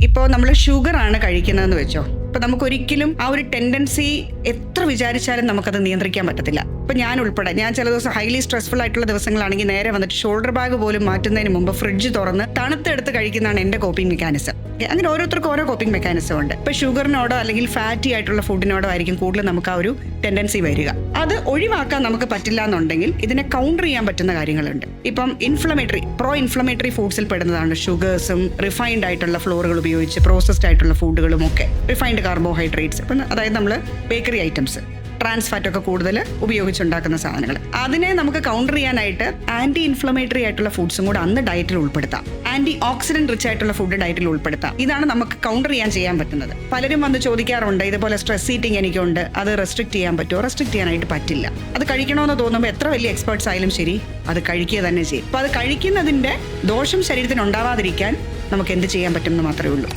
ഇപ്പോൾ നമ്മൾ ഷുഗർ ആണ് കഴിക്കുന്നതെന്ന് വെച്ചോ, ഇപ്പൊ നമുക്കൊരിക്കലും ആ ഒരു ടെൻഡൻസി എത്ര വിചാരിച്ചാലും നമുക്കത് നിയന്ത്രിക്കാൻ പറ്റത്തില്ല. ഇപ്പൊ ഞാൻ ഉൾപ്പെടെ, ഞാൻ ചില ദിവസം ഹൈലി സ്ട്രെസ്ഫുൾ ആയിട്ടുള്ള ദിവസങ്ങളാണെങ്കിൽ നേരെ വന്നിട്ട് ഷോൾഡർ ബാഗ് പോലും മാറ്റുന്നതിന് മുമ്പ് ഫ്രിഡ്ജ് തുറന്ന് തണുത്തെടുത്ത് കഴിക്കുന്നതാണ് എന്റെ കോപ്പിംഗ് മെക്കാനിസം. അങ്ങനെ ഓരോരുത്തർക്കും ഓരോ കോപ്പിംഗ് മെക്കാനിസം ഉണ്ട്. ഇപ്പൊ ഷുഗറിനോടോ അല്ലെങ്കിൽ ഫാറ്റി ആയിട്ടുള്ള ഫുഡിനോടോ ആയിരിക്കും കൂടുതൽ നമുക്ക് ആ ഒരു ടെൻഡൻസി വരിക. അത് ഒഴിവാക്കാൻ നമുക്ക് പറ്റില്ല എന്നുണ്ടെങ്കിൽ ഇതിനെ കൗണ്ടർ ചെയ്യാൻ പറ്റുന്ന കാര്യങ്ങളുണ്ട്. ഇപ്പം പ്രോ ഇൻഫ്ലമേറ്ററി ഫുഡ്സിൽ പെടുന്നതാണ് ഷുഗേഴ്സും റിഫൈൻഡ് ആയിട്ടുള്ള ഫ്ലോറുകൾ ഉപയോഗിച്ച് പ്രോസസ്ഡ് ആയിട്ടുള്ള ഫുഡുകളും ഒക്കെ, റിഫൈൻഡ് കാർബോഹൈഡ്രേറ്റ്സ്, ഇപ്പം അതായത് നമ്മൾ ബേക്കറി ഐറ്റംസ്, ട്രാൻസ് ഫാറ്റ് ഒക്കെ കൂടുതൽ ഉപയോഗിച്ചുണ്ടാക്കുന്ന സാധനങ്ങൾ. അതിനെ നമുക്ക് കൗണ്ടർ ചെയ്യാനായിട്ട് ആന്റി ഇൻഫ്ലമേറ്ററി ആയിട്ടുള്ള ഫുഡ്സും കൂടെ അന്ന് ഡയറ്റിൽ ഉൾപ്പെടുത്താം. ആന്റി ഓക്സിഡന്റ് റിച്ച് ആയിട്ടുള്ള ഫുഡ് ഡയറ്റിൽ ഉൾപ്പെടുത്താം. ഇതാണ് നമുക്ക് കൗണ്ടർ ചെയ്യാൻ പറ്റുന്നത്. പലരും വന്ന് ചോദിക്കാറുണ്ട്, ഇതുപോലെ സ്ട്രെസ് ഈറ്റിംഗ് എനിക്കുണ്ട്, അത് റെസ്ട്രിക്ട് ചെയ്യാൻ പറ്റുമോ? റെസ്ട്രിക്ട് ചെയ്യാനായിട്ട് പറ്റില്ല. അത് കഴിക്കണമെന്ന് തോന്നുമ്പോൾ എത്ര വലിയ എക്സ്പേർട്സ് ആയാലും ശരി, അത് കഴിക്കുക തന്നെ ചെയ്യും. അപ്പൊ അത് കഴിക്കുന്നതിന്റെ ദോഷം ശരീരത്തിന് ഉണ്ടാവാതിരിക്കാൻ നമുക്ക് എന്ത് ചെയ്യാൻ പറ്റും എന്ന് മാത്രമേ ഉള്ളൂ.